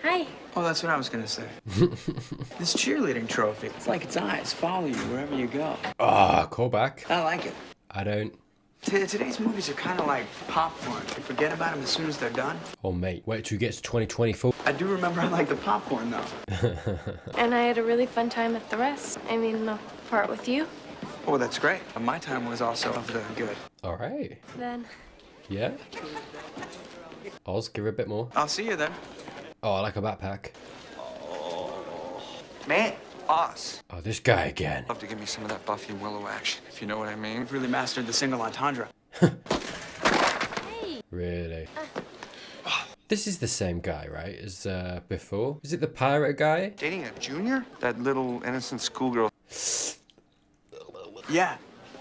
Hi. Oh, that's what I was gonna say. This cheerleading trophy, it's like its eyes follow you wherever you go. Ah, callback. I like it. I don't. Today's movies are kind of like popcorn. You forget about them as soon as they're done. Oh, mate, wait till you get to 2024. I do remember I like the popcorn, though. And I had a really fun time at the rest. I mean, the part with you. Oh, that's great. My time was also of the good. All right. Then. Yeah. Oz, give her a bit more. I'll see you then. Oh, I like a backpack. Man, Oz. Oh, this guy again. Love to give me some of that Buffy and Willow action, if you know what I mean. You've really mastered the single entendre. Really? This is the same guy, right, as before? Is it the pirate guy? Dating a junior? That little innocent schoolgirl. Yeah.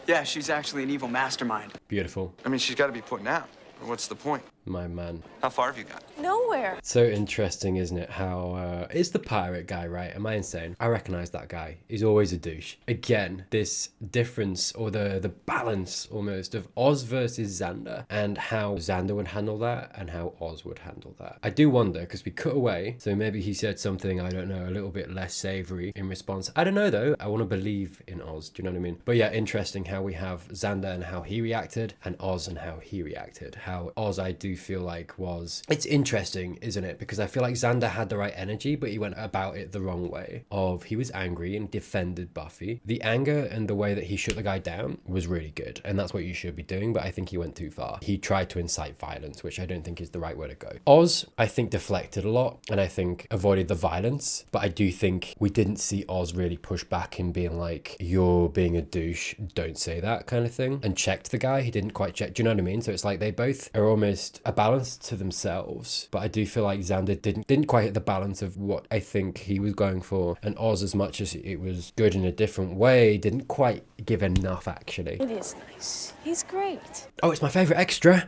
Yeah, she's actually an evil mastermind. Beautiful. I mean, she's got to be putting out. Or what's the point? My man. How far have you got? Nowhere. So interesting, isn't it? How it's the pirate guy, right? Am I insane? I recognize that guy. He's always a douche. Again, this difference or the balance almost of Oz versus Xander and how Xander would handle that and how Oz would handle that. I do wonder because we cut away, so maybe he said something, I don't know, a little bit less savory in response. I don't know though. I want to believe in Oz. Do you know what I mean? But yeah, interesting how we have Xander and how he reacted and Oz and how he reacted. How Oz, I do feel like was, it's interesting, isn't it? Because I feel like Xander had the right energy, but he went about it the wrong way. He was angry and defended Buffy. The anger and the way that he shut the guy down was really good, and that's what you should be doing, but I think he went too far. He tried to incite violence, which I don't think is the right way to go. Oz, I think, deflected a lot, and I think avoided the violence, but I do think we didn't see Oz really push back in being like, you're being a douche, don't say that kind of thing, and checked the guy. He didn't quite check. Do you know what I mean? So it's like they both are almost a balance to themselves, but I do feel like Xander didn't quite hit the balance of what I think he was going for, and Oz, as much as it was good in a different way, didn't quite give enough actually. It is nice. He's great. Oh, it's my favourite extra.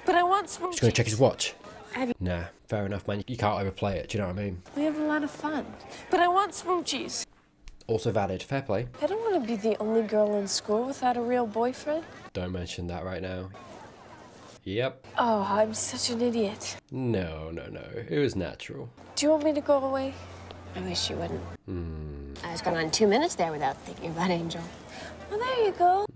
But I want some. Just gonna check his watch. Have you- Nah, fair enough, man. You can't overplay it, do you know what I mean? We have a lot of fun. But I want smoochies. Also valid, fair play. I don't want to be the only girl in school without a real boyfriend. Don't mention that right now. Yep. Oh, I'm such an idiot. No. It was natural. Do you want me to go away? I wish you wouldn't. I was going on 2 minutes there without thinking about Angel. Well, there you go.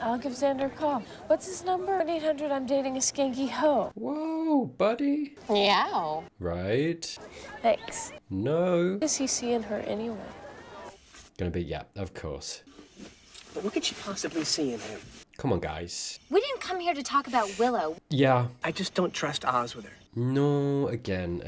I'll give Xander a call. What's his number? 1-800, I'm dating a skanky hoe. Whoa, buddy. Yeah. Right? Thanks. No. Is he seeing her anyway? Gonna be, yeah, of course. But what could she possibly see in him? Come on, guys. We didn't come here to talk about Willow. Yeah. I just don't trust Oz with her. No, again,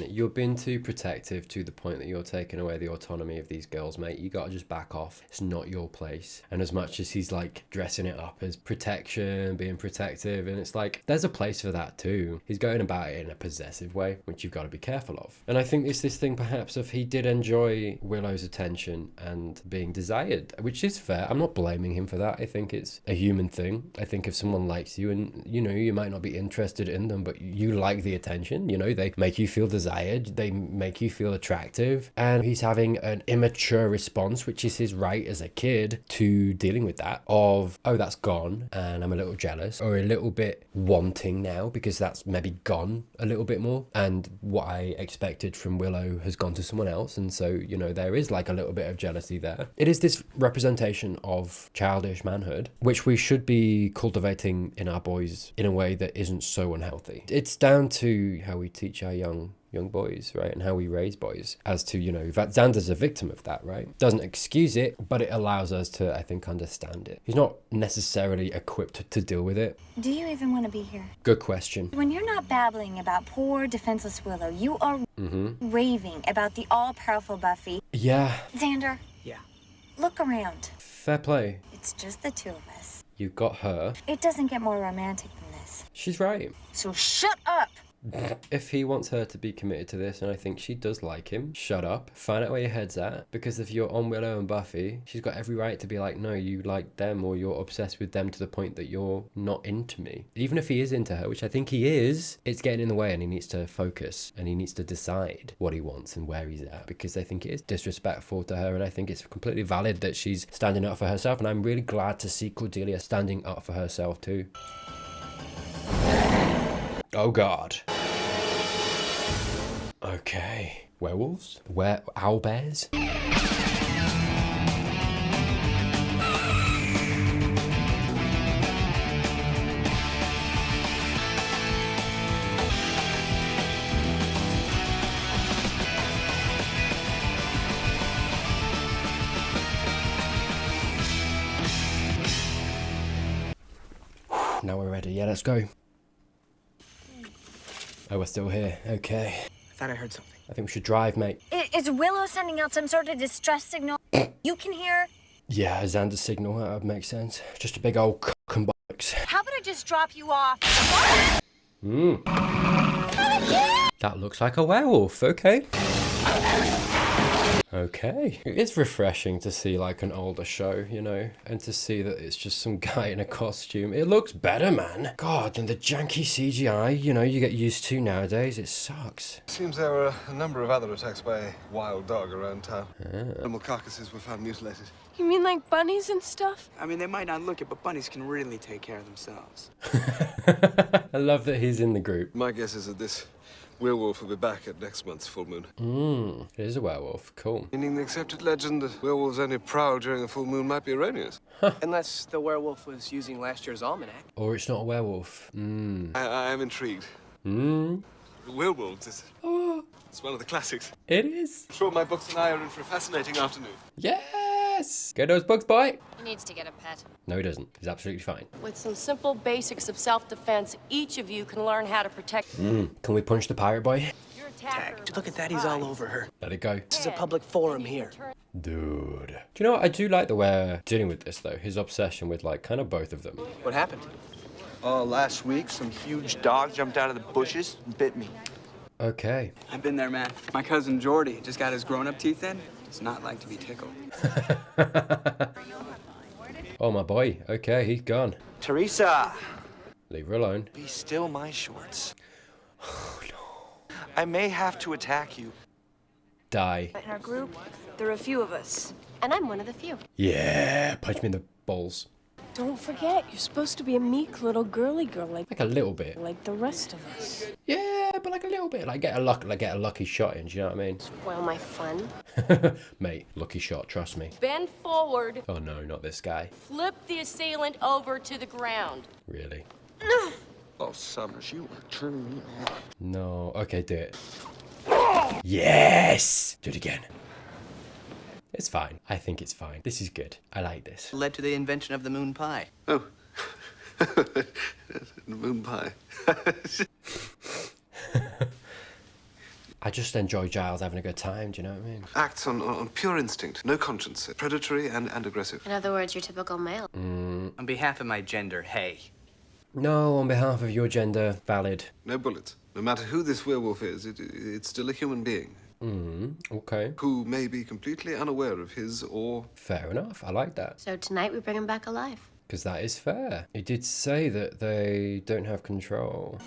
you're being too protective to the point that you're taking away the autonomy of these girls, mate. You gotta just back off. It's not your place. And as much as he's like dressing it up as protection, being protective, and it's like, there's a place for that too. He's going about it in a possessive way, which you've got to be careful of. And I think it's this thing perhaps of he did enjoy Willow's attention and being desired, which is fair. I'm not blaming him for that. I think it's a human thing. I think if someone likes you and, you know, you might not be interested in them, but you like the attention, you know, they make you feel desired, they make you feel attractive, and he's having an immature response, which is his right as a kid to dealing with that of, oh, that's gone and I'm a little jealous or a little bit wanting now because that's maybe gone a little bit more, and what I expected from Willow has gone to someone else, and so, you know, there is like a little bit of jealousy there. It is this representation of childish manhood which we should be cultivating in our boys in a way that isn't so unhealthy. It's down to how we teach our young boys, right, and how we raise boys as to, you know, that Xander's a victim of that, right? Doesn't excuse it, but it allows us to, I think, understand it. He's not necessarily equipped to deal with it. Do you even want to be here? Good question. When you're not babbling about poor, defenseless Willow, you are raving about the all-powerful Buffy. Yeah. Xander. Yeah. Look around. Fair play. It's just the two of us. You've got her. It doesn't get more romantic than this. She's right. So shut up! If he wants her to be committed to this, and I think she does like him, shut up. Find out where your head's at. Because if you're on Willow and Buffy, she's got every right to be like, no, you like them, or you're obsessed with them to the point that you're not into me. Even if he is into her, which I think he is, it's getting in the way, and he needs to focus, and he needs to decide what he wants and where he's at. Because I think it is disrespectful to her, and I think it's completely valid that she's standing up for herself, and I'm really glad to see Cordelia standing up for herself too. Oh God. Okay. Werewolves? Owlbears? Now we're ready. Yeah, let's go. Oh, we're still here. Okay. I thought I heard something. I think we should drive, mate. Is Willow sending out some sort of distress signal you can hear? Yeah, a Xander signal. That would make sense. Just a big old cock and bollocks. How about I just drop you off? That looks like a werewolf. Okay. Okay. It's refreshing to see like an older show, you know, and to see that it's just some guy in a costume. It looks better, man. God, and the janky CGI, you know, you get used to nowadays. It sucks. Seems there were a number of other attacks by a wild dog around town. Animal carcasses were found mutilated. You mean like bunnies and stuff? I mean, they might not look it, but bunnies can really take care of themselves. I love that he's in the group. My guess is that this werewolf will be back at next month's full moon. It is a werewolf. Cool. Meaning the accepted legend that werewolves only prowl during a full moon might be erroneous. Unless the werewolf was using last year's almanac. Or it's not a werewolf. I am intrigued. Mm. Werewolves is... It's one of the classics. It is. I'm sure my books and I are in for a fascinating afternoon. Yes! Get those books, boy! He needs to get a pet. No, he doesn't. He's absolutely fine. With some simple basics of self-defense, each of you can learn how to protect Can we punch the pirate boy? your attacker. Look at that, he's all over her. Let it go. This is a public forum here. Dude. Do you know what? I do like the way we're dealing with this, though. His obsession with, like, kind of both of them. What happened? Last week, some huge dog jumped out of the bushes and bit me. Okay. I've been there, man. My cousin Jordy just got his grown-up teeth in. It's not like to be tickled. Oh, my boy. Okay, he's gone. Teresa! Leave her alone. Be still my shorts. Oh, no. I may have to attack you. Die. In our group, there are a few of us. And I'm one of the few. Yeah. Punch me in the balls. Don't forget, you're supposed to be a meek little girly girl like a little bit. Like the rest of us. Yeah, but like a little bit. Like get a lucky shot in, do you know what I mean? Spoil my fun. Mate, lucky shot, trust me. Bend forward, Oh no, not this guy. flip the assailant over to the ground. Really? Oh, Summers, you are turning me on. No. Okay, do it. Yes! Do it again. It's fine. I think it's fine. This is good. I like this. Led to the invention of the moon pie. Oh. Moon pie. I just enjoy Giles having a good time, do you know what I mean? Acts on pure instinct, no conscience. Predatory and aggressive. In other words, your typical male. On behalf of my gender, hey. No, on behalf of your gender, valid. No bullets. No matter who this werewolf is, it's still a human being. Okay. Who may be completely unaware of his or... Fair enough. I like that. So tonight we bring him back alive. Because that is fair. It did say that they don't have control.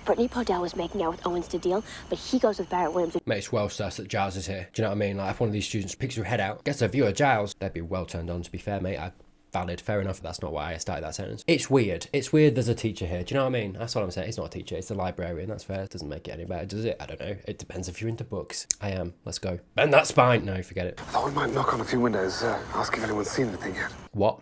Brittany Podell was making out with Owens to deal, but he goes with Barrett Williams. Mate, it's well sus that Giles is here. Do you know what I mean? Like, if one of these students picks her head out, gets a view of Giles, they'd be well turned on, to be fair, mate. Valid, fair enough. That's not why I started that sentence. It's weird. It's weird there's a teacher here. Do you know what I mean? That's what I'm saying. It's not a teacher. It's a librarian. That's fair. It doesn't make it any better, does it? I don't know. It depends if you're into books. I am. Let's go. Bend that spine. No, forget it. Thought we might knock on a few windows, ask if anyone's seen anything yet. What?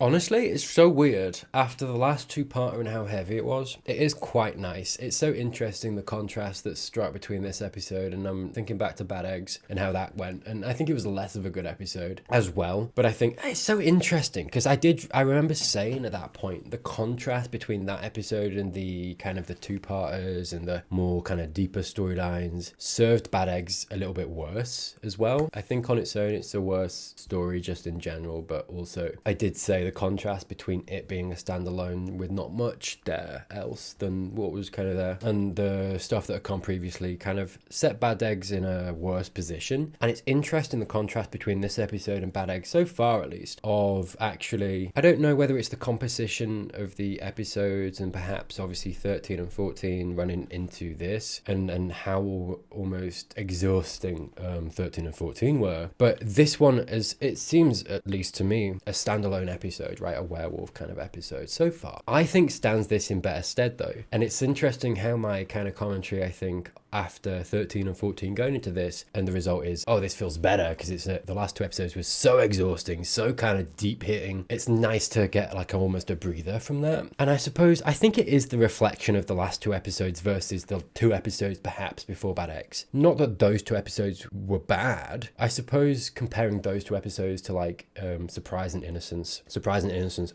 Honestly, it's so weird. After the last two-parter and how heavy it was, it is quite nice. It's so interesting, the contrast that's struck between this episode, and I'm thinking back to Bad Eggs and how that went, and I think it was less of a good episode as well. But I think it's so interesting, because I remember saying at that point, the contrast between that episode and the kind of the two-parters and the more kind of deeper storylines served Bad Eggs a little bit worse as well. I think on its own, it's a worse story just in general, but also I did say the contrast between it being a standalone with not much there else than what was kind of there, and the stuff that had come previously kind of set Bad Eggs in a worse position. And it's interesting, the contrast between this episode and Bad Eggs so far, at least, of actually, I don't know whether it's the composition of the episodes and perhaps obviously 13 and 14 running into this, and how almost exhausting 13 and 14 were, but this one, as it seems at least to me, a standalone episode episode, right? A werewolf kind of episode so far. I think stands this in better stead though. And it's interesting how my kind of commentary, I think, after 13 and 14 going into this, and the result is, oh, this feels better because it's the last 2 episodes were so exhausting, so kind of deep hitting. It's nice to get like almost a breather from that. And I think it is the reflection of the last 2 episodes versus the 2 episodes perhaps before Bad Eggs. Not that those 2 episodes were bad. I suppose comparing those 2 episodes to like Surprise and Innocence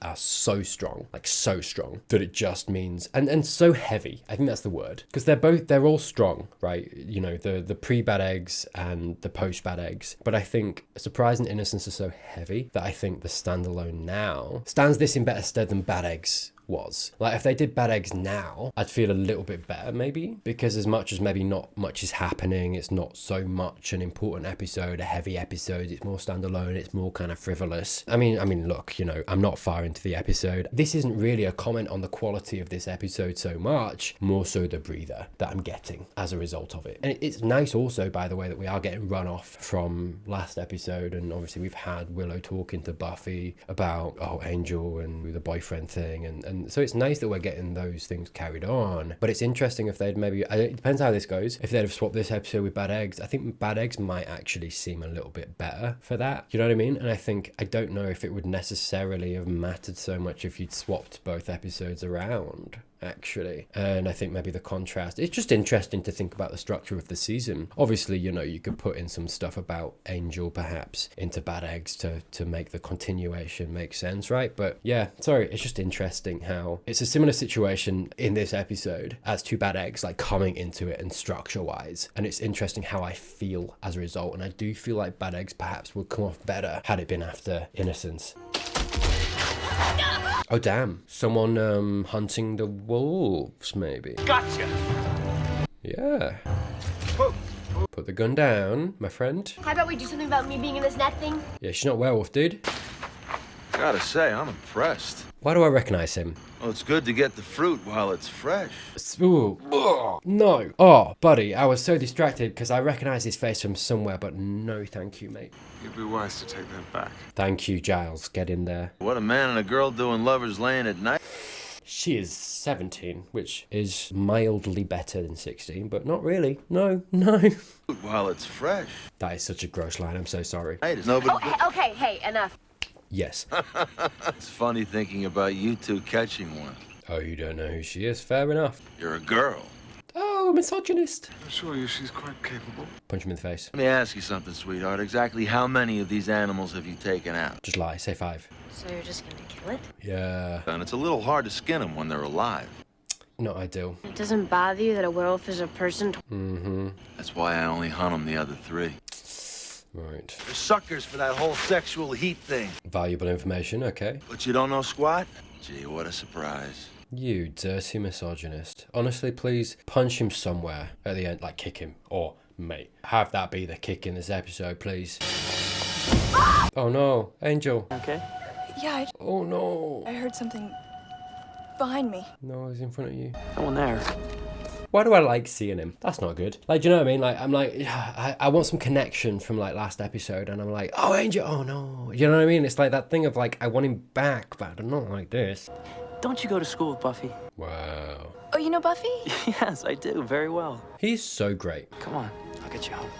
are so strong, like so strong that it just means, and so heavy. I think that's the word, because they're all strong, right? You know, the pre-Bad Eggs and the post-Bad Eggs. But I think Surprise and Innocence are so heavy that I think the standalone now stands this in better stead than Bad Eggs was. Like, if they did Bad Eggs now, I'd feel a little bit better maybe, because as much as maybe not much is happening, it's not so much an important episode, a heavy episode, it's more standalone, it's more kind of frivolous. I mean look, you know, I'm not far into the episode. This isn't really a comment on the quality of this episode so much, more so the breather that I'm getting as a result of it. And it's nice also, by the way, that we are getting run off from last episode, and obviously we've had Willow talking to Buffy about, oh, Angel and the boyfriend thing, and so it's nice that we're getting those things carried on. But it's interesting if they'd maybe, it depends how this goes, if they'd have swapped this episode with Bad Eggs. I think Bad Eggs might actually seem a little bit better for that, you know what I mean? And I don't know if it would necessarily have mattered so much if you'd swapped both episodes around, actually. And I think maybe the contrast, it's just interesting to think about the structure of the season. Obviously, you know, you could put in some stuff about Angel perhaps into Bad Eggs to make the continuation make sense, right? But yeah, sorry, it's just interesting how it's a similar situation in this episode as to Bad Eggs, like coming into it and structure wise, and it's interesting how I feel as a result. And I do feel like Bad Eggs perhaps would come off better had it been after Innocence. Oh damn, someone hunting the wolves maybe. Gotcha! Yeah. Put the gun down, my friend. How about we do something about me being in this net thing? Yeah, she's not a werewolf, dude. Gotta say, I'm impressed. Why do I recognize him? Well, it's good to get the fruit while it's fresh. Ooh. Ugh. No. Oh, buddy, I was so distracted because I recognize his face from somewhere, but no thank you, mate. You'd be wise to take that back. Thank you, Giles. Get in there. What a man and a girl doing lovers lane at night. She is 17, which is mildly better than 16, but not really. No. While it's fresh. That is such a gross line. I'm so sorry. Okay, hey, enough. Yes. It's funny thinking about you two catching one. Oh, you don't know who she is? Fair enough. You're a girl. Oh, misogynist. I assure you she's quite capable. Punch him in the face. Let me ask you something, sweetheart. Exactly how many of these animals have you taken out? Just lie. Say 5. So you're just gonna kill it? Yeah. And it's a little hard to skin them when they're alive. Not ideal. It doesn't bother you that a werewolf is a person? Mm-hmm. That's why I only hunt them the other 3. Right. They're suckers for that whole sexual heat thing. Valuable information, okay. But you don't know squat? Gee, what a surprise. You dirty misogynist. Honestly, please punch him somewhere at the end, like kick him. Or, mate, have that be the kick in this episode, please. Oh no, Angel. Okay. Yeah, Oh no. I heard something behind me. No, he's in front of you. No one there. Why do I like seeing him? That's not good. Like, do you know what I mean? Like, I'm like, I want some connection from like last episode, and I'm like, oh, Angel, oh no. You know what I mean? It's like that thing of like, I want him back, but not like this. Don't you go to school with Buffy? Wow. Oh, you know Buffy? Yes, I do, very well. He's so great. Come on, I'll get you home.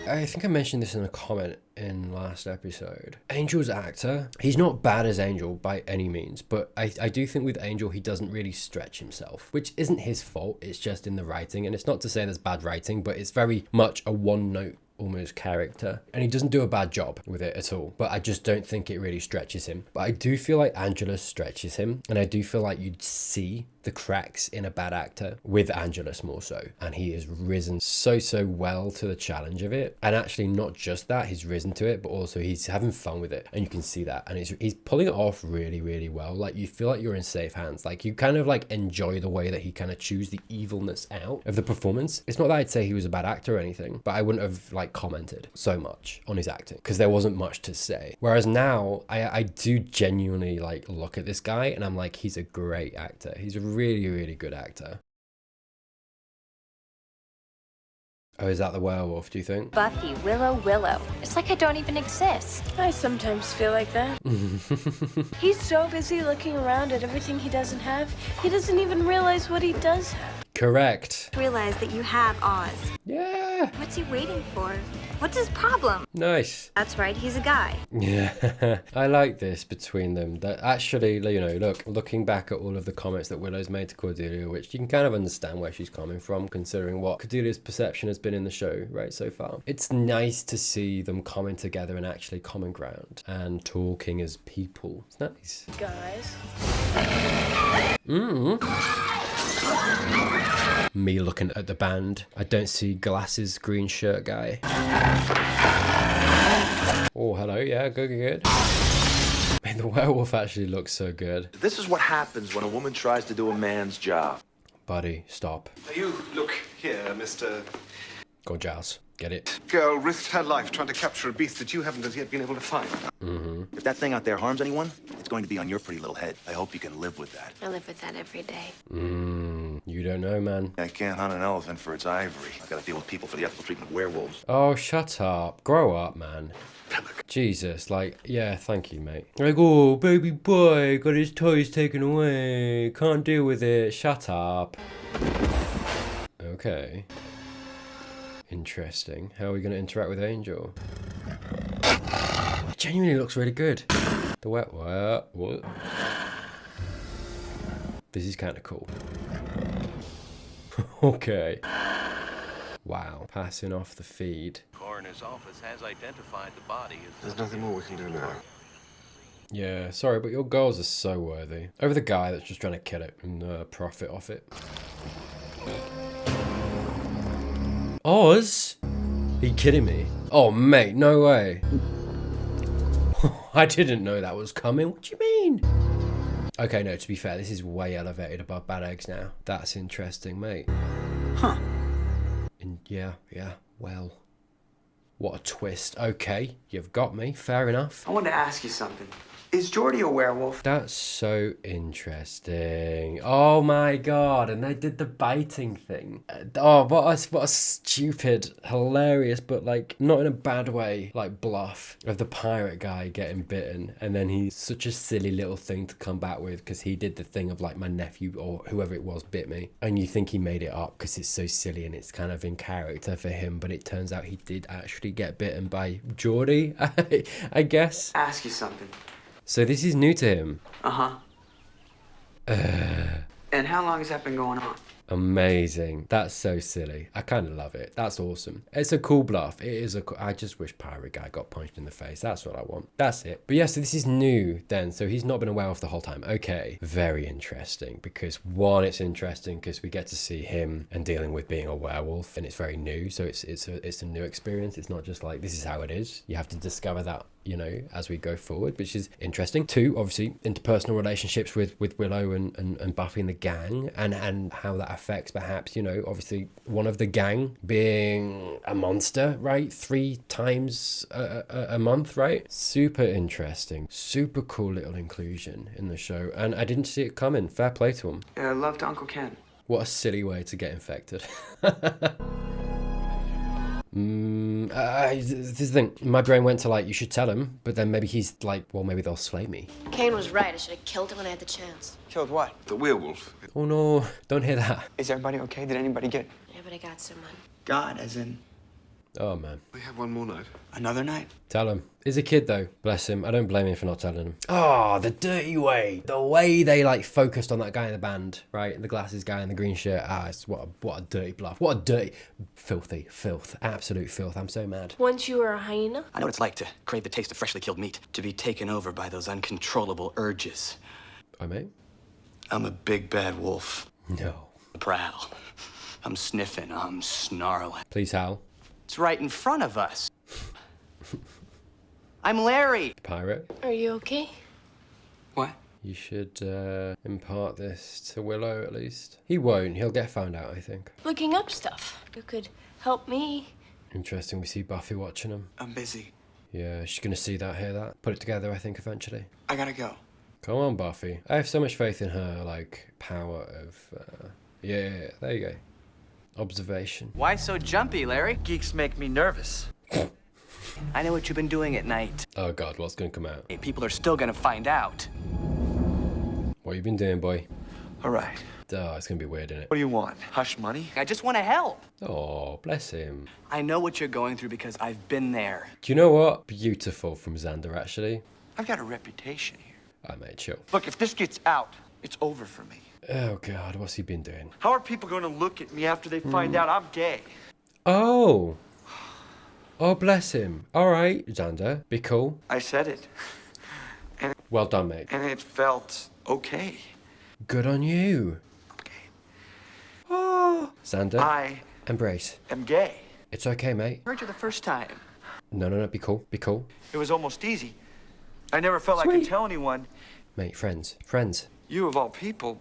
I think I mentioned this in a comment in last episode. Angel's actor, he's not bad as Angel by any means, but I do think with Angel, he doesn't really stretch himself, which isn't his fault. It's just in the writing. And it's not to say there's bad writing, but it's very much a one-note almost character, and he doesn't do a bad job with it at all, but I just don't think it really stretches him. But I do feel like Angelus stretches him, and I do feel like you'd see the cracks in a bad actor with Angelus more so, and he has risen so well to the challenge of it. And actually not just that, he's risen to it, but also he's having fun with it, and you can see that, and he's pulling it off really well. Like, you feel like you're in safe hands. Like, you kind of like enjoy the way that he kind of chews the evilness out of the performance. It's not that I'd say he was a bad actor or anything, but I wouldn't have like commented so much on his acting because there wasn't much to say. Whereas now I do genuinely like look at this guy and I'm like, he's a great actor. He's a really good actor. Oh, is that the werewolf, do you think? Buffy, Willow. It's like I don't even exist. I sometimes feel like that. He's so busy looking around at everything he doesn't have, he doesn't even realize what he does have. Correct. Realize that you have Oz. Yeah. What's he waiting for? What's his problem? Nice. That's right, he's a guy. Yeah, I like this between them. That actually, you know, looking back at all of the comments that Willow's made to Cordelia, which you can kind of understand where she's coming from, considering what Cordelia's perception has been in the show, right, so far. It's nice to see them coming together and actually common ground and talking as people. It's nice. Guys. Me looking at the band. I don't see glasses, green shirt guy. Oh, hello. Yeah, good. Man, the werewolf actually looks so good. This is what happens when a woman tries to do a man's job. Buddy, stop. You look here, Mr. Go, Giles. Get it? Girl risked her life trying to capture a beast that you haven't as yet been able to find. If that thing out there harms anyone, it's going to be on your pretty little head. I hope you can live with that. I live with that every day. You don't know, man. I can't hunt an elephant for its ivory. I gotta deal with people for the ethical treatment of werewolves. Oh, shut up. Grow up, man. Jesus, like, yeah, thank you, mate. Like, oh, baby boy got his toys taken away. Can't deal with it. Shut up. Okay. Interesting. How are we going to interact with Angel? It genuinely looks really good. The what? This is kind of cool. Okay. Wow. Passing off the feed. Coroner's office has identified the body as... There's nothing more we can do now. Yeah, sorry, but your girls are so worthy. Over the guy that's just trying to kill it and profit off it. Oz? Are you kidding me? Oh, mate, no way. I didn't know that was coming. What do you mean? Okay, no, to be fair, this is way elevated above Bad Eggs now. That's interesting, mate. Huh. And yeah, well. What a twist. Okay, you've got me. Fair enough. I wanted to ask you something. Is Jordy a werewolf? That's so interesting. Oh my god, and they did the biting thing. Oh, what a stupid, hilarious, but like not in a bad way, like bluff of the pirate guy getting bitten, and then he's such a silly little thing to come back with because he did the thing of like my nephew or whoever it was bit me, and you think he made it up because it's so silly and it's kind of in character for him, but it turns out he did actually get bitten by Geordie, I guess. Ask you something. So this is new to him. Uh-huh. And how long has that been going on? Amazing. That's so silly. I kind of love it. That's awesome. It's a cool bluff. It is I just wish Pirate Guy got punched in the face. That's what I want. That's it. But yeah, so this is new then. So he's not been a werewolf the whole time. Okay. Very interesting because one, it's interesting because we get to see him and dealing with being a werewolf and it's very new. So it's a new experience. It's not just like this is how it is. You have to discover that, you know, as we go forward, which is interesting. Two, obviously, interpersonal relationships with Willow and Buffy and the gang and how that affects perhaps, you know, obviously one of the gang being a monster, right? 3 times a month, right? Super interesting. Super cool little inclusion in the show. And I didn't see it coming. Fair play to him. Love to Uncle Ken. What a silly way to get infected. This is the thing. My brain went to like, you should tell him, but then maybe he's like, well, maybe they'll slay me. Kane was right. I should have killed him when I had the chance. Killed what? The werewolf. Oh no, don't hear that. Is everybody okay? Did anybody get... Yeah, but I got someone. God, as in... Oh man. We have one more night. Another night? Tell him. He's a kid though. Bless him. I don't blame him for not telling him. Oh, the dirty way. The way they like focused on that guy in the band, right? The glasses guy in the green shirt. It's what a dirty bluff. What a dirty, filthy filth. Absolute filth. I'm so mad. Once you were a hyena? I know what it's like to crave the taste of freshly killed meat, to be taken over by those uncontrollable urges. Oh, mate? I'm a big bad wolf. No. Prowl. I'm sniffing, I'm snarling. Please, Hal. It's right in front of us. I'm Larry. Pirate. Are you okay? What? You should impart this to Willow at least. He won't. He'll get found out, I think. Looking up stuff. You could help me. Interesting. We see Buffy watching him. I'm busy. Yeah, she's going to see that, hear that. Put it together, I think, eventually. I gotta go. Come on, Buffy. I have so much faith in her, like, power of... yeah, there you go. observation. Why so jumpy, Larry? Geeks make me nervous. I know what you've been doing at night. Oh God, what's gonna come out? Hey, people are still gonna find out. What you been doing, boy? All right. Oh, it's gonna be weird, isn't it? What do you want? Hush money? I just want to help. Oh, bless him. I know what you're going through because I've been there. Do you know what? Beautiful from Xander, actually. I've got a reputation here. I made chill. Look, if this gets out, it's over for me. Oh God, what's he been doing? How are people going to look at me after they find out I'm gay? Oh. Oh, bless him. All right, Xander, be cool. I said it. Well done, mate. And it felt okay. Good on you. Oh, Xander, I embrace. am gay. It's okay, mate. I heard you the first time. No, be cool, be cool. It was almost easy. I never felt I could tell anyone. Mate, friends. You of all people,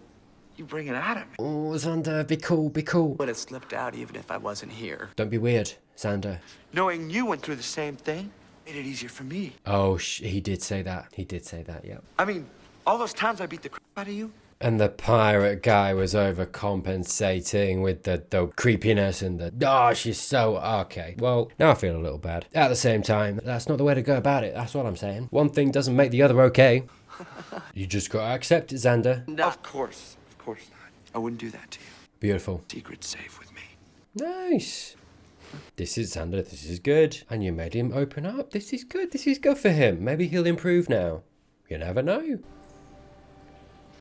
you bring it out of me. Oh, Xander, be cool, be cool. Would have slipped out even if I wasn't here. Don't be weird, Xander. Knowing you went through the same thing made it easier for me. Oh, he did say that. Yeah. I mean, all those times I beat the crap out of you. And the pirate guy was overcompensating with the creepiness and she's so... Okay, well, now I feel a little bad. At the same time, that's not the way to go about it. That's what I'm saying. One thing doesn't make the other okay. You just gotta accept it, Xander. No. Of course not. I wouldn't do that to you. Beautiful. Secret's safe with me. Nice. This is Xander, this is good. And you made him open up. This is good for him. Maybe he'll improve now. You never know.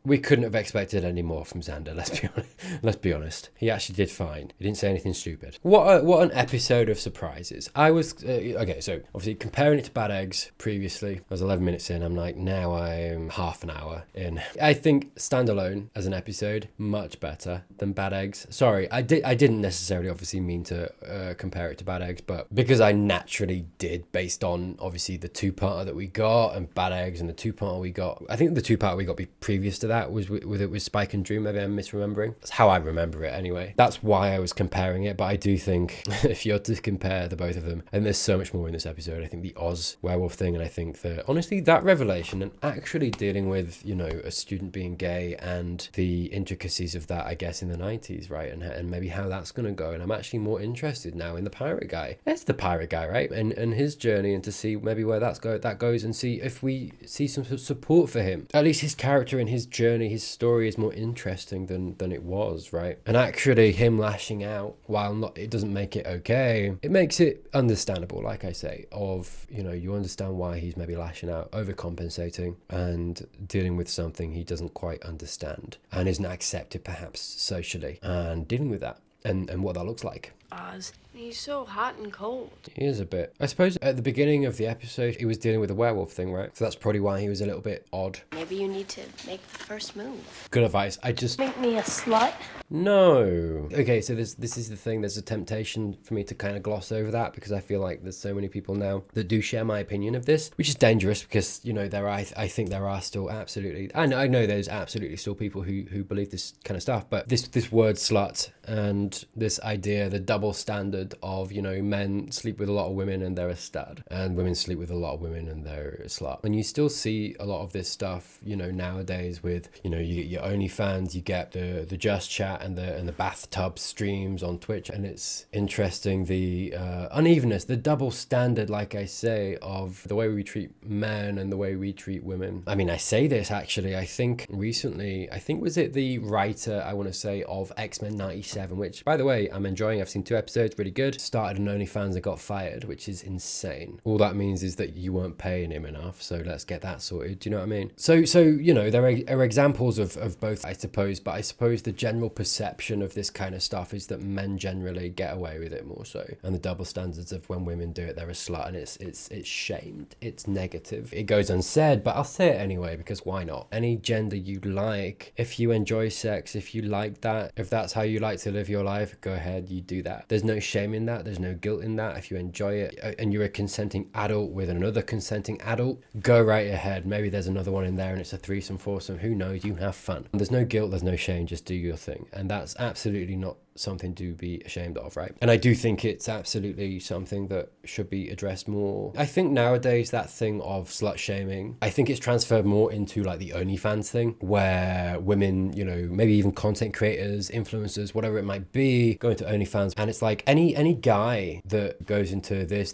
We couldn't have expected any more from Xander, let's be honest. He actually did fine. He didn't say anything stupid. What an episode of surprises. I was, okay, so obviously comparing it to Bad Eggs previously, I was 11 minutes in, I'm like, now I'm half an hour in. I think standalone as an episode, much better than Bad Eggs. Sorry, I didn't necessarily obviously mean to compare it to Bad Eggs, but because I naturally did based on obviously the two-parter that we got and Bad Eggs and the two-parter we got. I think the two-parter we got previous to that was with Spike and Drew. Maybe I'm misremembering. That's how I remember it anyway. That's why I was comparing it. But I do think if you're to compare the both of them, and there's so much more in this episode. I think the Oz werewolf thing, and I think that honestly that revelation and actually dealing with, you know, a student being gay and the intricacies of that, I guess, in the 90s, right? And maybe how that's going to go. And I'm actually more interested now in the pirate guy. It's the pirate guy, right? And his journey, and to see maybe where that goes, and see if we see some support for him. At least his character and his journey, his story is more interesting than it was, right? And actually him lashing out, while it doesn't make it okay, it makes it understandable, like I say, of, you know, you understand why he's maybe lashing out, overcompensating and dealing with something he doesn't quite understand and isn't accepted perhaps socially, and dealing with that and what that looks like. Oz, he's so hot and cold. He is a bit. I suppose at the beginning of the episode, he was dealing with the werewolf thing, right? So that's probably why he was a little bit odd. Maybe you need to make the first move. Good advice. Make me a slut? No. Okay, so this is the thing. There's a temptation for me to kind of gloss over that because I feel like there's so many people now that do share my opinion of this, which is dangerous because, you know, I think there are still absolutely... I know there's absolutely still people who believe this kind of stuff, but this word slut and this idea, the double standard of, you know, men sleep with a lot of women and they're a stud, and women sleep with a lot of women and they're a slut. And you still see a lot of this stuff, you know, nowadays with, you know, you get your OnlyFans, you get the Just Chat and the bathtub streams on Twitch, and it's interesting the unevenness, the double standard, like I say, of the way we treat men and the way we treat women. I mean, I say this actually, I think recently, was it the writer, I want to say, of X-Men 97, which, by the way, I'm enjoying. I've seen 2 episodes, really good. Started an OnlyFans and got fired, which is insane. All that means is that you weren't paying him enough, so let's get that sorted. Do you know what I mean? So you know, there are examples of both, I suppose, but I suppose the general perception of this kind of stuff is that men generally get away with it more so, and the double standards of when women do it, they're a slut, and it's shamed, it's negative, it goes unsaid, but I'll say it anyway because why not? Any gender you like, if you enjoy sex, if you like that, if that's how you like to live your life, go ahead, you do that. There's no shame in that, there's no guilt in that. If you enjoy it and you're a consenting adult with another consenting adult, go right ahead. Maybe there's another one in there and it's a threesome, foursome, who knows, you have fun. There's no guilt, there's no shame, just do your thing. And that's absolutely not something to be ashamed of, right? And I do think it's absolutely something that should be addressed more. I think nowadays that thing of slut shaming, I think it's transferred more into like the OnlyFans thing, where women, you know, maybe even content creators, influencers, whatever it might be, go into OnlyFans, and it's like any guy that goes into this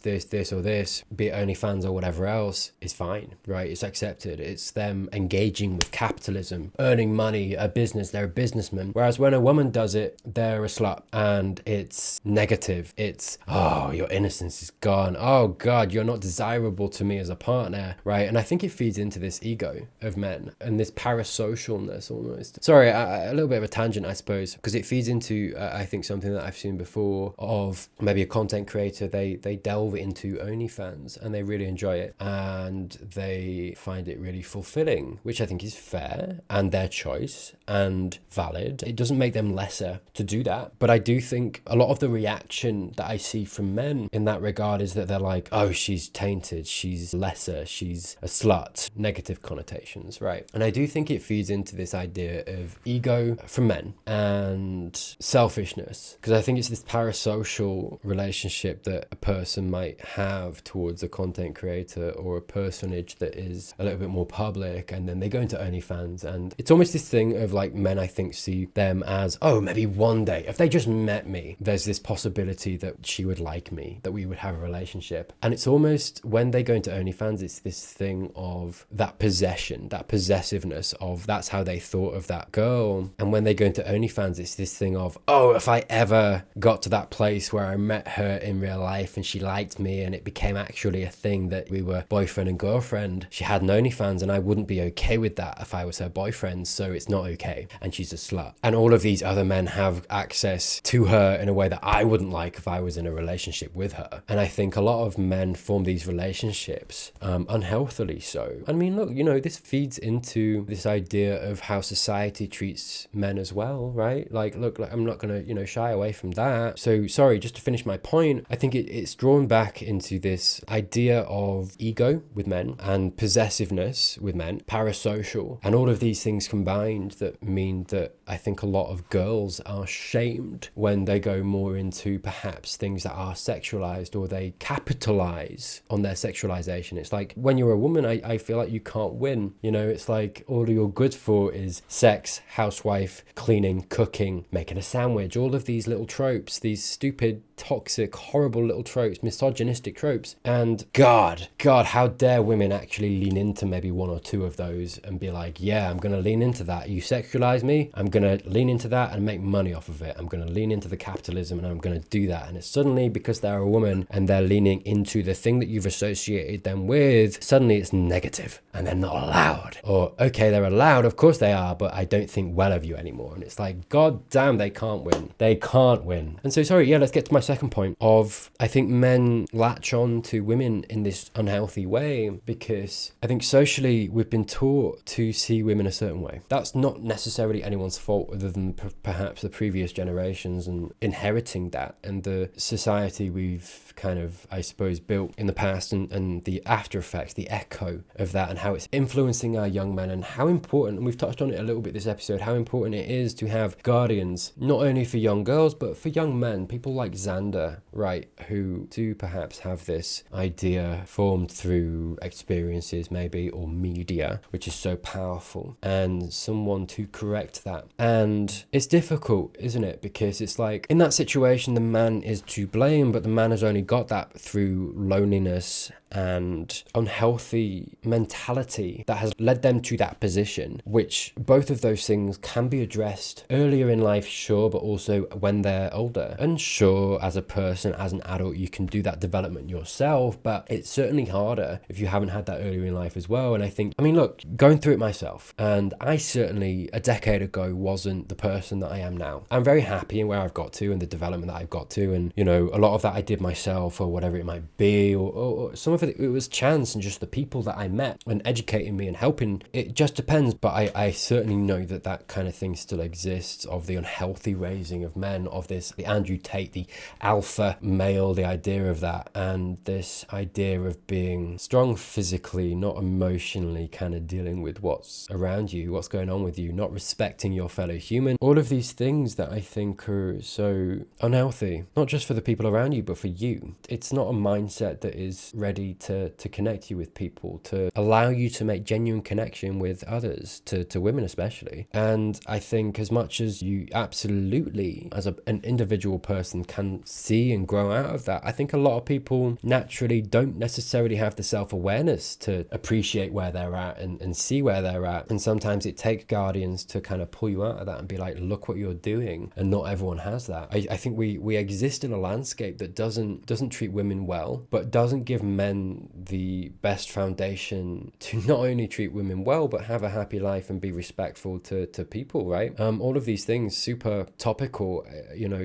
or this, be it OnlyFans or whatever else, is fine, right? It's accepted. It's them engaging with capitalism, earning money, a business, they're a businessman. Whereas when a woman does it, they're a slut, and it's negative. It's, oh, your innocence is gone. Oh God, you're not desirable to me as a partner, right? And I think it feeds into this ego of men and this parasocialness almost. Sorry, a little bit of a tangent, I suppose, because it feeds into, I think, something that I've seen before of maybe a content creator, they delve into OnlyFans and they really enjoy it and they find it really fulfilling, which I think is fair and their choice and valid. It doesn't make them lesser to do that. But I do think a lot of the reaction that I see from men in that regard is that they're like, oh, she's tainted, she's lesser, she's a slut, negative connotations, right? And I do think it feeds into this idea of ego from men and selfishness, because I think it's this parasocial relationship that a person might have towards a content creator or a personage that is a little bit more public, and then they go into OnlyFans, and it's almost this thing of like men, I think, see them as, oh, maybe one day if they just met me, there's this possibility that she would like me, that we would have a relationship. And it's almost, when they go into OnlyFans, it's this thing of that possession, that possessiveness of, that's how they thought of that girl. And when they go into OnlyFans, it's this thing of, oh, if I ever got to that place where I met her in real life and she liked me and it became actually a thing that we were boyfriend and girlfriend, she had an OnlyFans and I wouldn't be okay with that if I was her boyfriend, so it's not okay, and she's a slut. And all of these other men have access to her in a way that I wouldn't like if I was in a relationship with her. And I think a lot of men form these relationships unhealthily so. I mean, look, you know, this feeds into this idea of how society treats men as well, right? Like, look, I'm not gonna, you know, shy away from that. So sorry, just to finish my point, I think it's drawn back into this idea of ego with men and possessiveness with men, parasocial, and all of these things combined that mean that I think a lot of girls are shamed when they go more into perhaps things that are sexualized, or they capitalize on their sexualization. It's like when you're a woman, I feel like you can't win. You know, it's like all you're good for is sex, housewife, cleaning, cooking, making a sandwich, all of these little tropes, these stupid, toxic, horrible little tropes, misogynistic tropes. And God, how dare women actually lean into maybe one or two of those and be like, yeah, I'm going to lean into that. You sexualize me, I'm going to lean into that and make money off of it. I'm going to lean into the capitalism and I'm going to do that. And it's suddenly, because they're a woman and they're leaning into the thing that you've associated them with, suddenly it's negative and they're not allowed. Or, okay, they're allowed, of course they are, but I don't think well of you anymore. And it's like, God damn, they can't win. They can't win. And so, sorry, yeah, let's get to my second point of, I think men latch on to women in this unhealthy way because I think socially we've been taught to see women a certain way. That's not necessarily anyone's fault other than perhaps the previous generations and inheriting that and the society we've kind of, I suppose, built in the past and the after effects, the echo of that, and how it's influencing our young men, and how important, and we've touched on it a little bit this episode, how important it is to have guardians, not only for young girls, but for young men, people like Xander, right, who do perhaps have this idea formed through experiences maybe, or media, which is so powerful, and someone to correct that. And it's difficult, isn't it? Because it's like, in that situation, the man is to blame, but the man has only got that through loneliness and unhealthy mentality that has led them to that position, which both of those things can be addressed earlier in life, sure, but also when they're older. And sure, as a person, as an adult, you can do that development yourself, but it's certainly harder if you haven't had that earlier in life as well. And I think, I mean, look, going through it myself, and I certainly a decade ago wasn't the person that I am now. I'm very happy in where I've got to and the development that I've got to, and, you know, a lot of that I did myself, or whatever it might be, or some of it was chance and just the people that I met and educating me and helping. It just depends, but I certainly know that that kind of thing still exists, of the unhealthy raising of men, of this, the Andrew Tate, the alpha male, the idea of that, and this idea of being strong physically, not emotionally, kind of dealing with what's around you, what's going on with you, not respecting your fellow human. All of these things that I think are so unhealthy, not just for the people around you, but for you. It's not a mindset that is ready to connect you with people, to allow you to make genuine connection with others, to women especially. And I think as much as you absolutely, as an individual person, can see and grow out of that, I think a lot of people naturally don't necessarily have the self-awareness to appreciate where they're at and see where they're at. And sometimes it takes guardians to kind of pull you out of that and be like, look what you're doing. And not everyone has that. I think we exist in a landscape that doesn't treat women well, but doesn't give men the best foundation to not only treat women well, but have a happy life and be respectful to people, right? All of these things, super topical,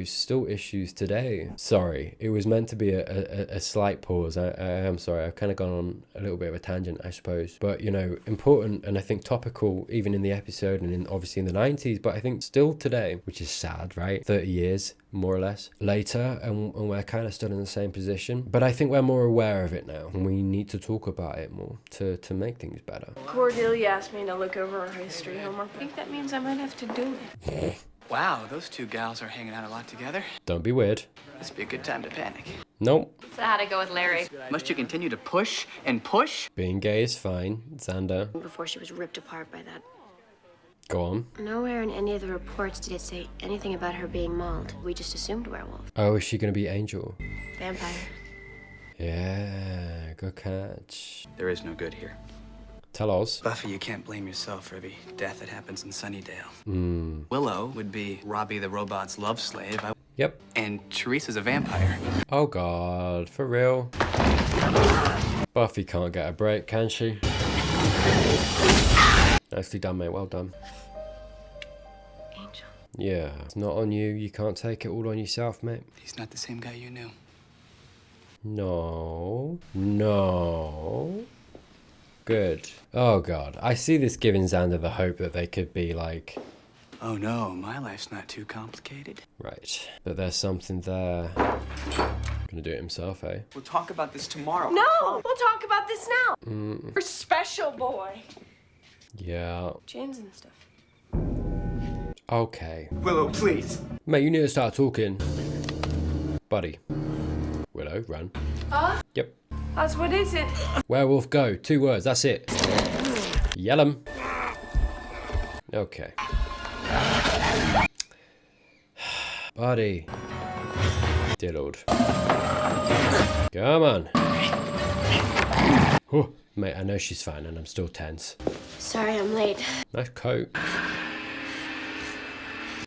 still issues today. Sorry, it was meant to be a slight pause. I am sorry, I've kind of gone on a little bit of a tangent, I suppose. But, important and I think topical even in the episode and obviously in the 90s, but I think still today, which is sad, right? 30 years more or less later, and we're kind of still in the same position, but I think we're more aware of it now and we need to talk about it more to make things better. Cordelia asked me to look over her history homework. I think that means I might have to do it. Wow, those two gals are hanging out a lot together. Don't be weird. This would be a good time to panic. Nope. So how'd it go with Larry? Must you continue to push and push? Being gay is fine, Xander. Before she was ripped apart by that. Go on. Nowhere in any of the reports did it say anything about her being mauled. We just assumed werewolf. Oh, is she going to be Angel? Vampire. Yeah, good catch. There is no good here. Tell us. Buffy, you can't blame yourself for every death that happens in Sunnydale. Willow would be Robbie the robot's love slave. Yep. And Teresa's a vampire. Oh God, for real? Buffy can't get a break, can she? Nicely done, mate. Well done. Angel. Yeah, it's not on you. You can't take it all on yourself, mate. He's not the same guy you knew. No. Good. Oh God, I see this giving Xander the hope that they could be like... Oh no, my life's not too complicated. Right, but there's something there. Gonna do it himself, eh? We'll talk about this tomorrow. No, we'll talk about this now. You're special, boy. Yeah. James and stuff. Okay. Willow, please. Mate, you need to start talking. Buddy. Willow, run. Yep. Oz, what is it? Werewolf, go. 2 words, that's it. Yell 'em. Okay. Buddy. Dear Lord. Come on. Oh, mate, I know she's fine and I'm still tense. Sorry I'm late. Nice coat.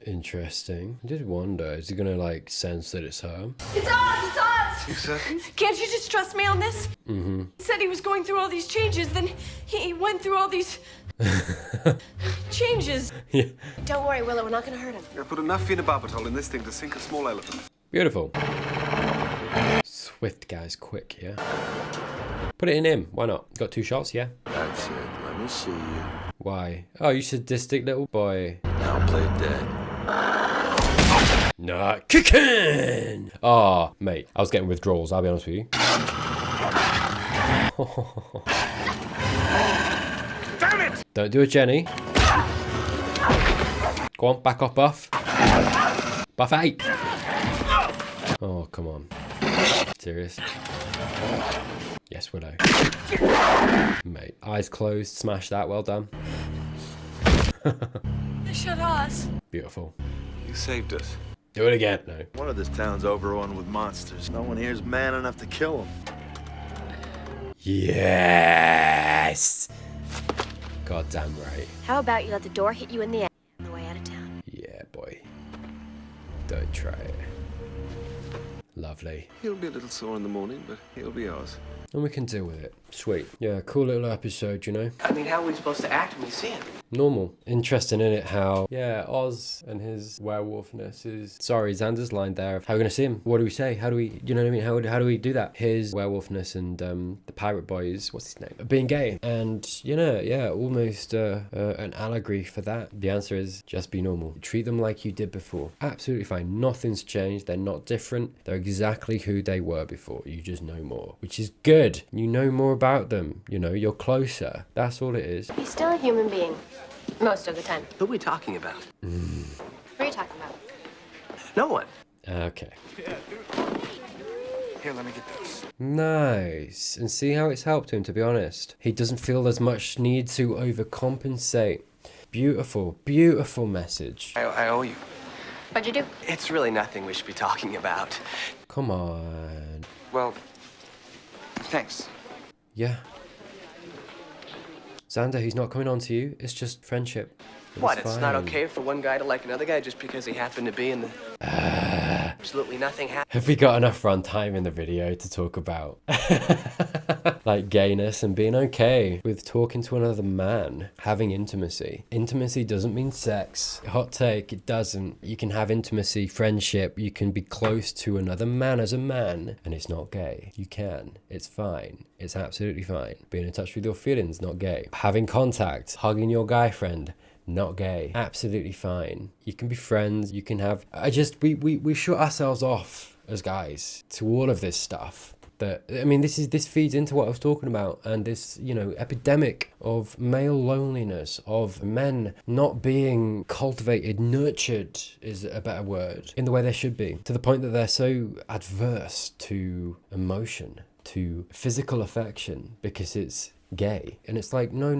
Interesting. I did wonder, is he gonna like sense that it's her? It's Oz! It's Oz! 2 seconds? Can't you just trust me on this? Mm-hmm. He said he was going through all these changes, then he went through all these... changes. Yeah. Don't worry, Willow, we're not gonna hurt him. I put enough phenobarbital in this thing to sink a small elephant. Beautiful. Swift guys, quick, yeah? Put it in him, why not? Got 2 shots, yeah? That's it. Let me see you. Why? Oh, you sadistic little boy. Now play dead. Not kicking! Oh, mate, I was getting withdrawals, I'll be honest with you. Damn it! Don't do a Jenny. Go on, back off, Buff. Buff 8. Oh, come on. Serious? Yes, Willow. Mate, eyes closed, smash that, well done. They shot Oz. Beautiful. You saved us. Do it again. No. One of this town's overrun with monsters. No one here's man enough to kill them. Yes! God damn right. How about you let the door hit you in the ass on the way out of town? Yeah, boy. Don't try it. Lovely. He'll be a little sore in the morning, but he'll be ours. And we can deal with it. Sweet. Yeah, cool little episode, you know? I mean, how are we supposed to act when we see him? Normal. Interesting, in it how, yeah, Oz and his werewolfness is... Sorry, Xander's line there. How are we going to see him? What do we say? How do we... You know what I mean? How do we do that? His werewolfness and the pirate boys, what's his name? Being gay. And, you know, yeah, almost an allegory for that. The answer is just be normal. Treat them like you did before. Absolutely fine. Nothing's changed. They're not different. They're exactly who they were before. You just know more, which is good. You know more about them. You know, you're closer. That's all it is. He's still a human being. Most of the time. Who are we talking about? What are you talking about? No one. Okay. Here, let me get those. Nice. And see how it's helped him, to be honest. He doesn't feel as much need to overcompensate. Beautiful, beautiful message. I owe you. What'd you do? It's really nothing we should be talking about. Come on. Well, thanks. Yeah. Xander, he's not coming on to you. It's just friendship. What, it's not fine. okay for one guy to like another guy just because he happened to be in the... Absolutely nothing happened. Have we got enough runtime in the video to talk about like gayness and being okay with talking to another man, having intimacy? Intimacy doesn't mean sex. Hot take, it doesn't. You can have intimacy, friendship, you can be close to another man as a man, and it's not gay. You can. It's fine. It's absolutely fine. Being in touch with your feelings, not gay. Having contact, hugging your guy friend, not gay. Absolutely fine. You can be friends, you can have... we shut ourselves off as guys to all of this stuff. That, I mean, this feeds into what I was talking about, and this, you know, epidemic of male loneliness, of men not being cultivated, nurtured is a better word, in the way they should be, to the point that they're so adverse to emotion, to physical affection, because it's gay. And it's like, no,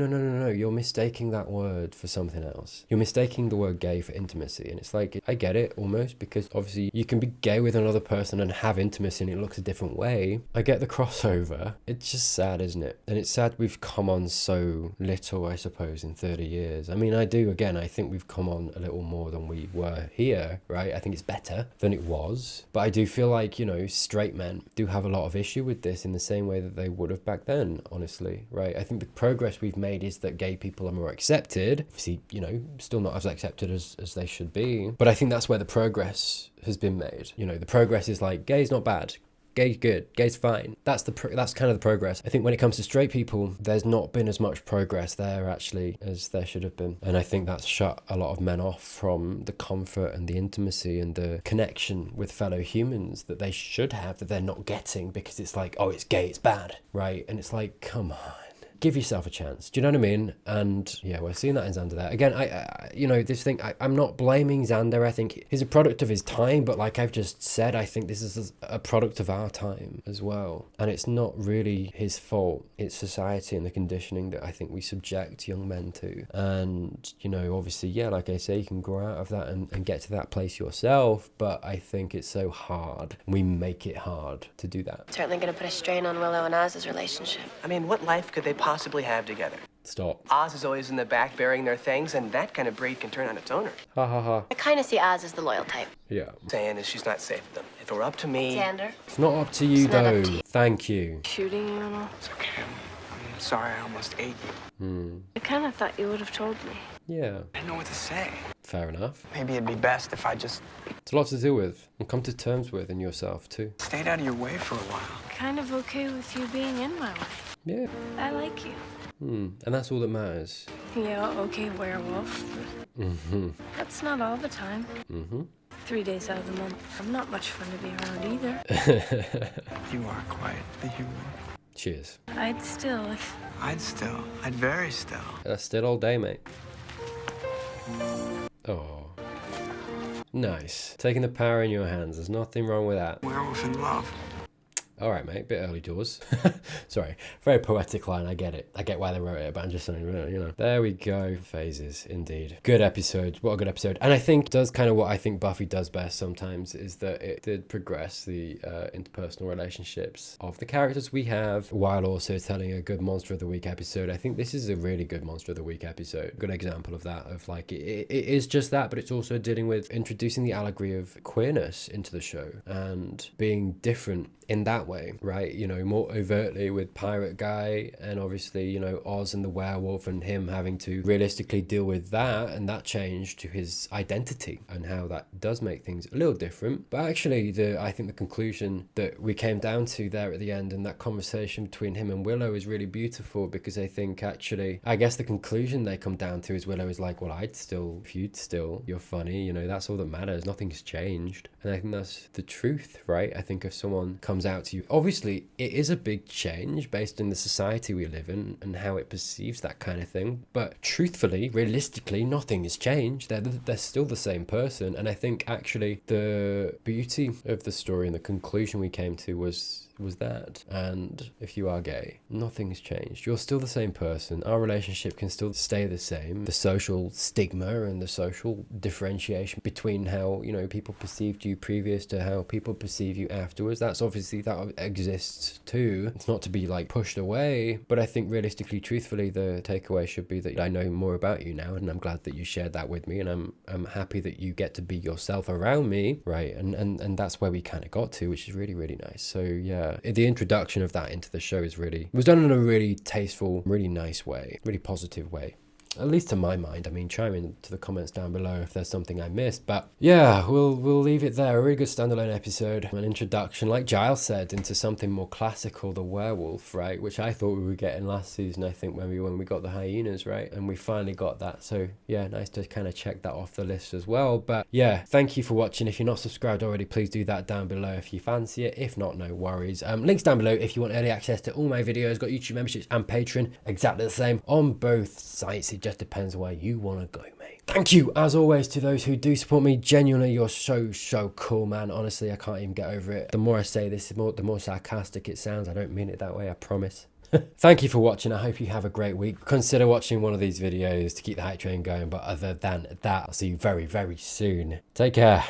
you're mistaking that word for something else. You're mistaking the word gay for intimacy. And it's like, I get it almost, because obviously you can be gay with another person and have intimacy and it looks a different way. I get the crossover. It's just sad, isn't it? And it's sad we've come on so little, I suppose, in 30 years. I mean, I think we've come on a little more than we were here, right? I think it's better than it was. But I do feel like, you know, straight men do have a lot of issue with this in the same way that they would have back then, honestly. Right? I think the progress we've made is that gay people are more accepted. Obviously, you know, still not as accepted as they should be. But I think that's where the progress has been made. You know, the progress is like, gay's not bad. Gay's good, gay's fine. That's kind of the progress. I think when it comes to straight people, there's not been as much progress there actually as there should have been. And I think that's shut a lot of men off from the comfort and the intimacy and the connection with fellow humans that they should have, that they're not getting, because it's like, oh, it's gay, it's bad, right? And it's like, come on. Give yourself a chance. Do you know what I mean? And yeah, we're seeing that in Xander there. Again, I you know, this thing, I'm not blaming Xander. I think he's a product of his time, but like I've just said, I think this is a product of our time as well. And it's not really his fault. It's society and the conditioning that I think we subject young men to. And, you know, obviously, yeah, like I say, you can grow out of that and get to that place yourself. But I think it's so hard. We make it hard to do that. Certainly going to put a strain on Willow and Oz's relationship. I mean, what life could they possibly have together? Stop. Oz is always in the back burying their things, and that kind of breed can turn on its owner. Ha ha ha. I kind of see Oz as the loyal type. Yeah. Saying is she's not safe with them. If it were up to me... Xander? It's not up to you, It's not though. up to you. Thank you. Shooting you and all. It's okay. I'm sorry I almost ate you. I kind of thought you would have told me. Yeah. I didn't know what to say. Fair enough. Maybe it'd be best if I just It's a lot to deal with and come to terms with in yourself, too. stayed out of your way for a while. Kind of okay with you being in my life. Yeah. I like you. And that's all that matters. Yeah, okay, werewolf. But that's not all the time. 3 days out of the month, I'm not much fun to be around either. You are quite the human. Cheers. I'd still, if... I'd very still. That's still all day, mate. Oh. Nice. Taking the power in your hands. There's nothing wrong with that. Werewolf in love. All right, mate. Bit early doors. Sorry. Very poetic line. I get it. I get why they wrote it, but I'm just saying, you know. There we go. Phases, indeed. Good episode. What a good episode. And I think it does kind of what I think Buffy does best sometimes, is that it did progress the interpersonal relationships of the characters we have, while also telling a good Monster of the Week episode. I think this is a really good Monster of the Week episode. Good example of that, of like, it is just that, but it's also dealing with introducing the allegory of queerness into the show and being different in that way, right? You know, more overtly with Pirate Guy, and obviously, you know, Oz and the werewolf, and him having to realistically deal with that and that change to his identity, and how that does make things a little different. But actually, I think the conclusion that we came down to there at the end, and that conversation between him and Willow, is really beautiful, because I think actually, I guess the conclusion they come down to is Willow is like, well, if you'd still, you're funny, you know, that's all that matters, nothing's changed. And I think that's the truth, right? I think if someone comes out to you. Obviously, it is a big change based on the society we live in and how it perceives that kind of thing. But truthfully, realistically, nothing has changed. They're still the same person. And I think actually the beauty of the story and the conclusion we came to was that. And if you are gay, nothing's changed. You're still the same person. Our relationship can still stay the same. The social stigma and the social differentiation between how, you know, people perceived you previous to how people perceive you afterwards, that's obviously, that exists too. It's not to be like pushed away, but I think realistically, truthfully, the takeaway should be that I know more about you now, and I'm glad that you shared that with me, and I'm happy that you get to be yourself around me, right? And that's where we kind of got to, which is really, really nice. So yeah, the introduction of that into the show was done in a really tasteful, really nice way, really positive way. At least to my mind. I mean, chime into the comments down below if there's something I missed. But yeah, we'll leave it there. A really good standalone episode. An introduction, like Giles said, into something more classical, the werewolf, right? Which I thought we were getting last season, I think, when we got the hyenas, right? And we finally got that. So yeah, nice to kind of check that off the list as well. But yeah, thank you for watching. If you're not subscribed already, please do that down below if you fancy it. If not, no worries. Links down below if you want early access to all my videos. Got YouTube memberships and Patreon, exactly the same on both sites. It just depends where you want to go, mate. Thank you as always to those who do support me. Genuinely, you're so cool, man. Honestly, I can't even get over it. The more I say this, the more sarcastic it sounds. I don't mean it that way, I promise. Thank you for watching. I hope you have a great week. Consider watching one of these videos to keep the hype train going, but other than that, I'll see you very soon. Take care.